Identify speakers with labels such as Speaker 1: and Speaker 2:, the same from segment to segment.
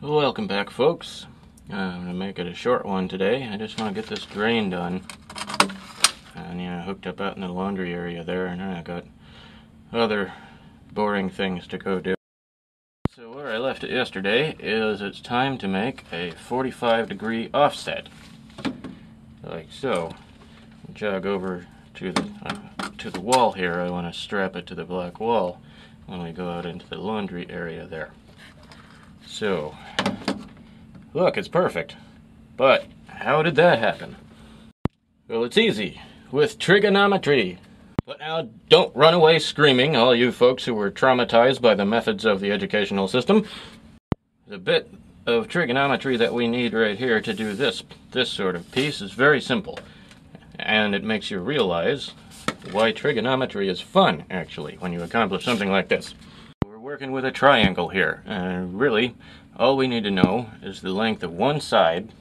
Speaker 1: Welcome back, folks. I'm going to make it a short one today. I just want to get this drain done. And hooked up out in the laundry area there, and I got other boring things to go do. So where I left it yesterday is it's time to make a 45-degree offset. Like so. Jog over to the wall here. I want to strap it to the black wall when we go out into the laundry area there. So, look, it's perfect. But how did that happen? Well, it's easy, with trigonometry. But now, don't run away screaming, all you folks who were traumatized by the methods of the educational system. The bit of trigonometry that we need right here to do this sort of piece is very simple. And it makes you realize why trigonometry is fun, actually, when you accomplish something like this. We're working with a triangle here, and really, all we need to know is the length of one side.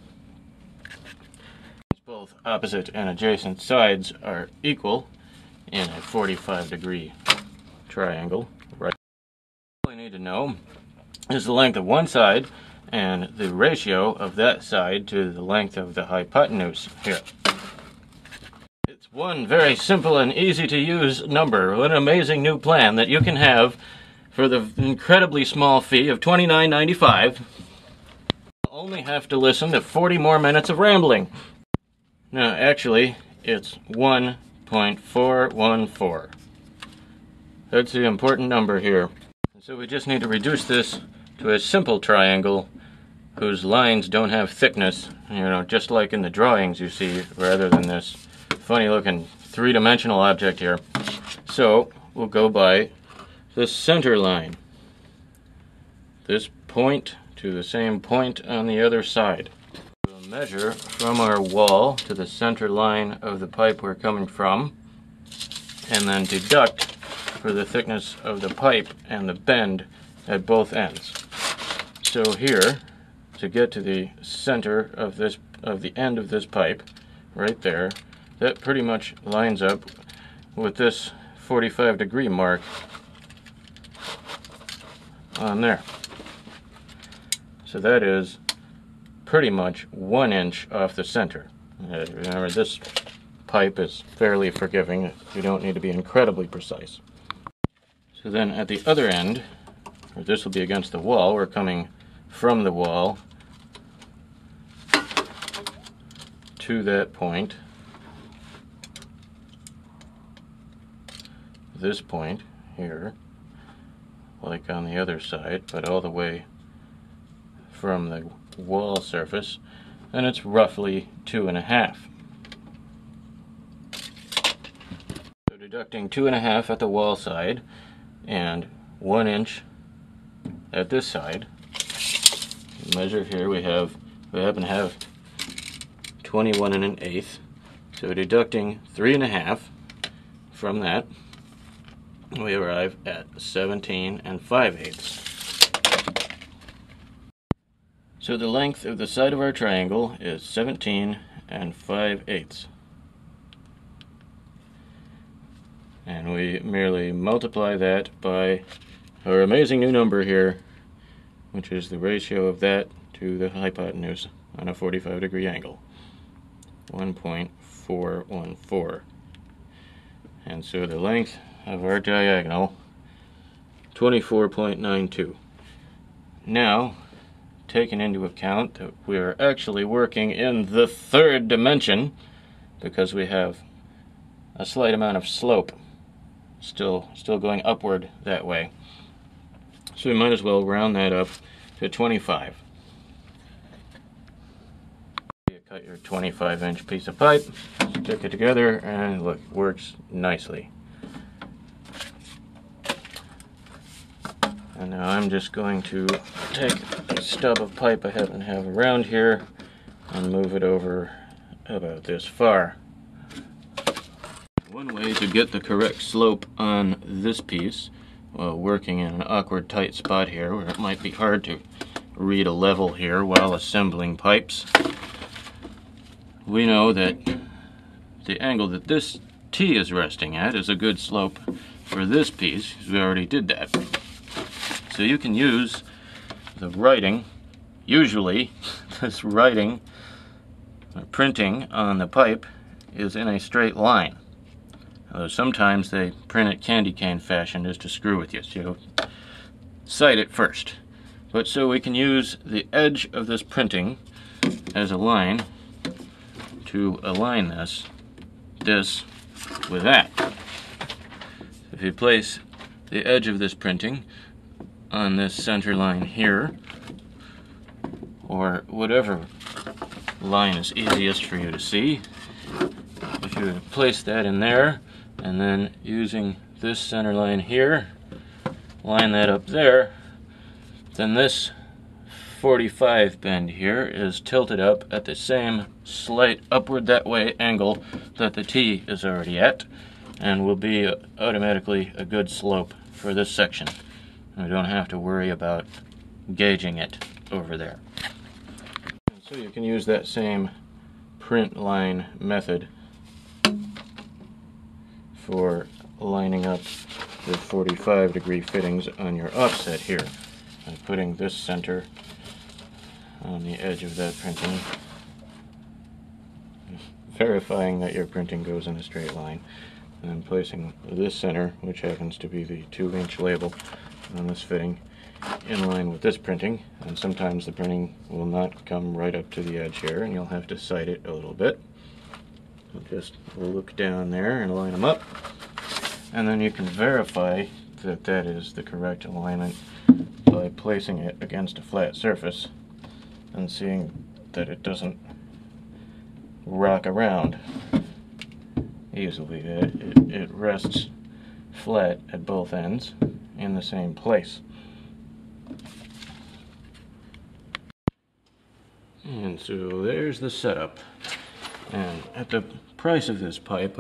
Speaker 1: Both opposite and adjacent sides are equal in a 45-degree triangle. Right. All we need to know is the length of one side and the ratio of that side to the length of the hypotenuse here. It's one very simple and easy to use number, an amazing new plan that you can have for the incredibly small fee of $29.95. You'll only have to listen to 40 more minutes of rambling. No, actually, it's 1.414. That's the important number here. So we just need to reduce this to a simple triangle whose lines don't have thickness, just like in the drawings you see, rather than this funny looking three-dimensional object here. So we'll go by the center line. This point to the same point on the other side. We'll measure from our wall to the center line of the pipe we're coming from, and then deduct for the thickness of the pipe and the bend at both ends. So here, to get to the center of the end of this pipe, right there, that pretty much lines up with this 45-degree mark on there. So that is pretty much 1 inch off the center. Remember, this pipe is fairly forgiving. You don't need to be incredibly precise. So then at the other end, or this will be against the wall, we're coming from the wall to that point. This point here, like on the other side, but all the way from the wall surface, and it's roughly 2.5. So deducting 2.5 at the wall side and 1 inch at this side, measure here, we happen to have 21 1/8. So deducting 3.5 from that, we arrive at 17 5/8. So the length of the side of our triangle is 17 5/8. And we merely multiply that by our amazing new number here, which is the ratio of that to the hypotenuse on a 45-degree angle. 1.414. And so the length of our diagonal, 24.92. Now, taking into account that we're actually working in the third dimension, because we have a slight amount of slope still going upward that way. So we might as well round that up to 25. You cut your 25-inch piece of pipe, stick it together, and look, it works nicely. And now I'm just going to take a stub of pipe I happen to have around here and move it over about this far. One way to get the correct slope on this piece while working in an awkward tight spot here where it might be hard to read a level here while assembling pipes, we know that the angle that this T is resting at is a good slope for this piece, because we already did that. So you can use the writing usually this writing or printing on the pipe is in a straight line. Although sometimes they print it candy cane fashion just to screw with you, so sight it first. But so we can use the edge of this printing as a line to align this with that. If you place the edge of this printing on this center line here, or whatever line is easiest for you to see, if you place that in there, and then using this center line here, line that up there, then this 45 bend here is tilted up at the same slight upward that way angle that the T is already at, and will be automatically a good slope for this section. We don't have to worry about gauging it over there. So you can use that same print line method for lining up the 45-degree fittings on your offset here, and putting this center on the edge of that printing, verifying that your printing goes in a straight line, and then placing this center, which happens to be the 2-inch label on this fitting, in line with this printing. And sometimes the printing will not come right up to the edge here, and you'll have to sight it a little bit. Just look down there and line them up, and then you can verify that that is the correct alignment by placing it against a flat surface and seeing that it doesn't rock around easily. It rests flat at both ends in the same place. And so there's the setup. And at the price of this pipe,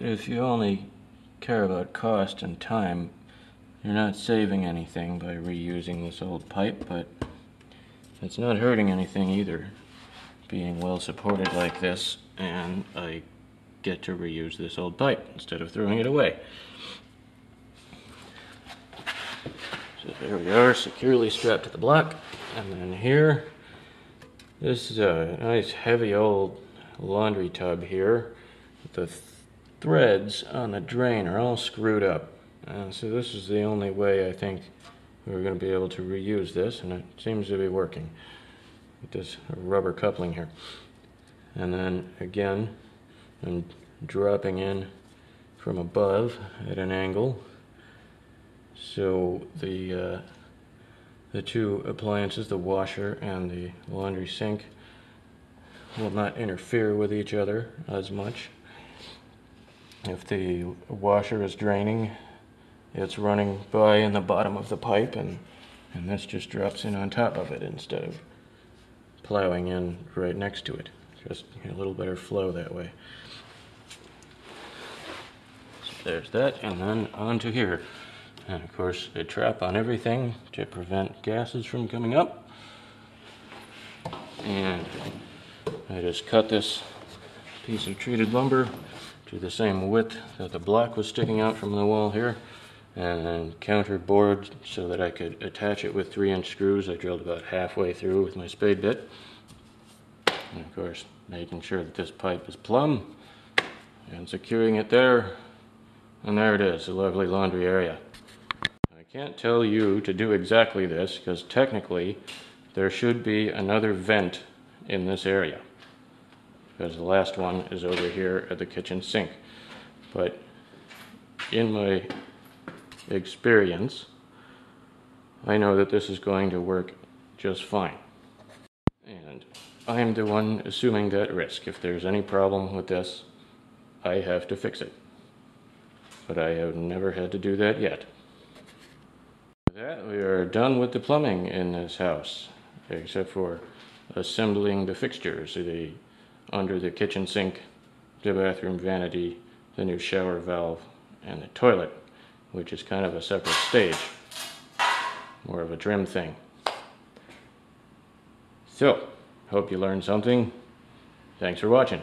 Speaker 1: if you only care about cost and time, you're not saving anything by reusing this old pipe, but it's not hurting anything either, being well supported like this, and I get to reuse this old pipe instead of throwing it away. So there we are, securely strapped to the block. And then here, this is a nice heavy old laundry tub here. The threads on the drain are all screwed up, and so this is the only way I think we're going to be able to reuse this, and it seems to be working with this rubber coupling here. And then again, I'm dropping in from above at an angle, so the two appliances, the washer and the laundry sink, will not interfere with each other as much. If the washer is draining, it's running by in the bottom of the pipe, and this just drops in on top of it instead of plowing in right next to it. Just a little better flow that way. So there's that, and then on to here. And of course, a trap on everything to prevent gases from coming up. And I just cut this piece of treated lumber to the same width that the block was sticking out from the wall here, and then counterbored so that I could attach it with 3-inch screws. I drilled about halfway through with my spade bit. And of course, making sure that this pipe is plumb and securing it there. And there it is, a lovely laundry area. I can't tell you to do exactly this because technically there should be another vent in this area, because the last one is over here at the kitchen sink. But in my experience, I know that this is going to work just fine. And I'm the one assuming that risk. If there's any problem with this, I have to fix it. But I have never had to do that yet. With that, we are done with the plumbing in this house, except for assembling the fixtures, under the kitchen sink, the bathroom vanity, the new shower valve, and the toilet, which is kind of a separate stage, more of a trim thing. So, hope you learned something. Thanks for watching.